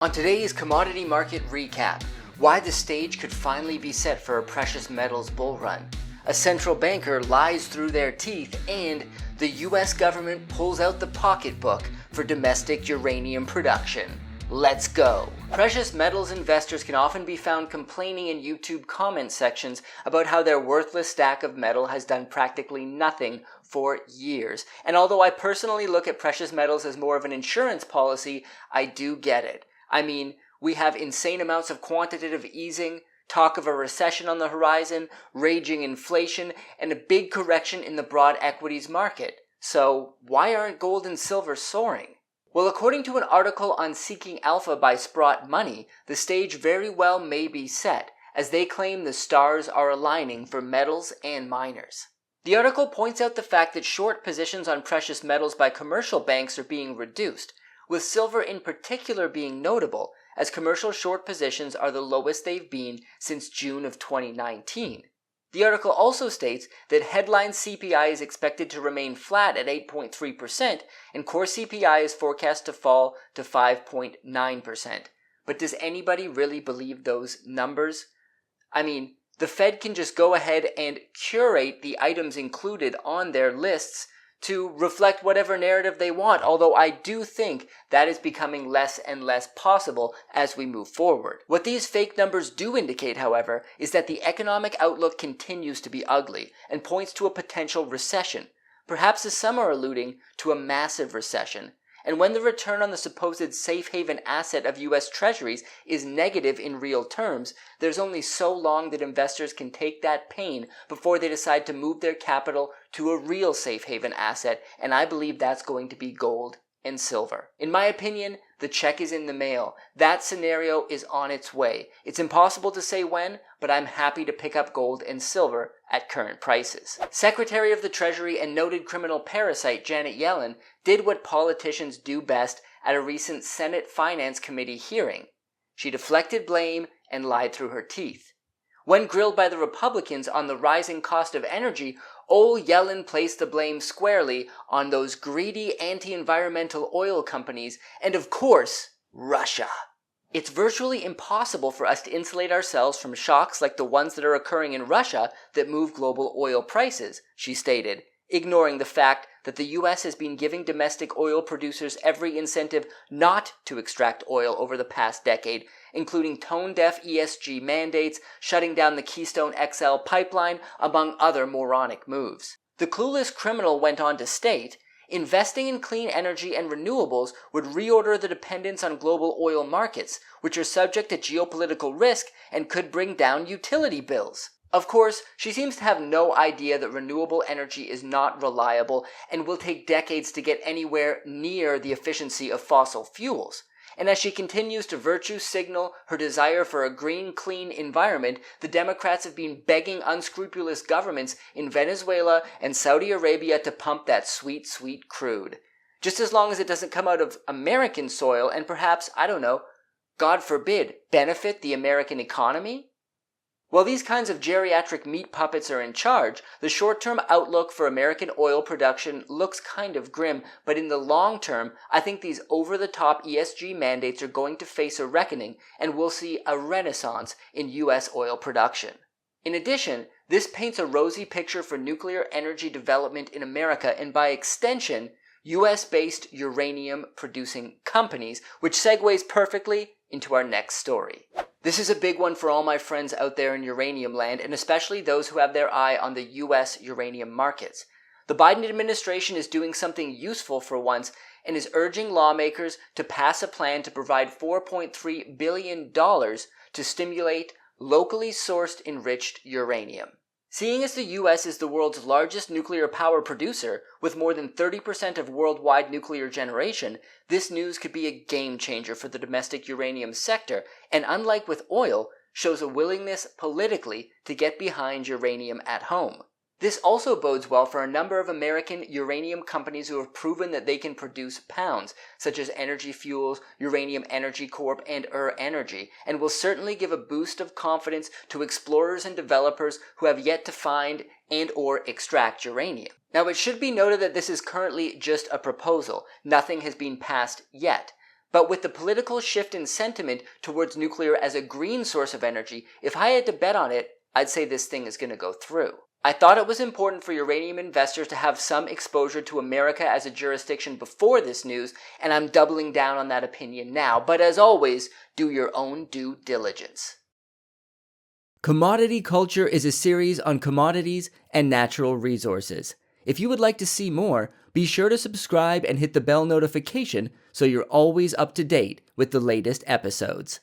On today's commodity market recap, why the stage could finally be set for a precious metals bull run, a central banker lies through their teeth, and the US government pulls out the pocketbook for domestic uranium production. Let's go! Precious metals investors can often be found complaining in YouTube comment sections about how their worthless stack of metal has done practically nothing for years. And although I personally look at precious metals as more of an insurance policy, I do get it. I mean, we have insane amounts of quantitative easing, talk of a recession on the horizon, raging inflation, and a big correction in the broad equities market. So why aren't gold and silver soaring? Well, according to an article on Seeking Alpha by Sprott Money, the stage very well may be set, as they claim the stars are aligning for metals and miners. The article points out the fact that short positions on precious metals by commercial banks are being reduced, with silver in particular being notable, as commercial short positions are the lowest they've been since June of 2019. The article also states that headline CPI is expected to remain flat at 8.3%, and core CPI is forecast to fall to 5.9%. But does anybody really believe those numbers? I mean, the Fed can just go ahead and curate the items included on their lists to reflect whatever narrative they want, although I do think that is becoming less and less possible as we move forward. What these fake numbers do indicate, however, is that the economic outlook continues to be ugly and points to a potential recession, perhaps as some are alluding to a massive recession. And when the return on the supposed safe haven asset of US Treasuries is negative in real terms, there's only so long that investors can take that pain before they decide to move their capital to a real safe haven asset, and I believe that's going to be gold and silver. In my opinion, the check is in the mail. That scenario is on its way. It's impossible to say when, but I'm happy to pick up gold and silver at current prices. Secretary of the Treasury and noted criminal parasite Janet Yellen did what politicians do best at a recent Senate Finance Committee hearing. She deflected blame and lied through her teeth. When grilled by the Republicans on the rising cost of energy, old Yellen placed the blame squarely on those greedy anti-environmental oil companies and, of course, Russia. It's virtually impossible for us to insulate ourselves from shocks like the ones that are occurring in Russia that move global oil prices, she stated, ignoring the fact that the US has been giving domestic oil producers every incentive not to extract oil over the past decade, including tone-deaf ESG mandates, shutting down the Keystone XL pipeline, among other moronic moves. The clueless criminal went on to state, investing in clean energy and renewables would reorder the dependence on global oil markets, which are subject to geopolitical risk and could bring down utility bills. Of course, she seems to have no idea that renewable energy is not reliable and will take decades to get anywhere near the efficiency of fossil fuels. And as she continues to virtue signal her desire for a green, clean environment, the Democrats have been begging unscrupulous governments in Venezuela and Saudi Arabia to pump that sweet, sweet crude. Just as long as it doesn't come out of American soil and perhaps, I don't know, God forbid, benefit the American economy? While these kinds of geriatric meat puppets are in charge, the short-term outlook for American oil production looks kind of grim, but in the long term, I think these over-the-top ESG mandates are going to face a reckoning, and we'll see a renaissance in US oil production. In addition, this paints a rosy picture for nuclear energy development in America, and by extension, US-based uranium-producing companies, which segues perfectly into our next story. This is a big one for all my friends out there in uranium land, and especially those who have their eye on the US uranium markets. The Biden administration is doing something useful for once and is urging lawmakers to pass a plan to provide $4.3 billion to stimulate locally sourced enriched uranium. Seeing as the US is the world's largest nuclear power producer, with more than 30% of worldwide nuclear generation, this news could be a game changer for the domestic uranium sector, and unlike with oil, shows a willingness politically to get behind uranium at home. This also bodes well for a number of American uranium companies who have proven that they can produce pounds, such as Energy Fuels, Uranium Energy Corp, and Energy, and will certainly give a boost of confidence to explorers and developers who have yet to find and or extract uranium. Now, it should be noted that this is currently just a proposal. Nothing has been passed yet. But with the political shift in sentiment towards nuclear as a green source of energy, if I had to bet on it, I'd say this thing is going to go through. I thought it was important for uranium investors to have some exposure to America as a jurisdiction before this news, and I'm doubling down on that opinion now. But as always, do your own due diligence. Commodity Culture is a series on commodities and natural resources. If you would like to see more, be sure to subscribe and hit the bell notification so you're always up to date with the latest episodes.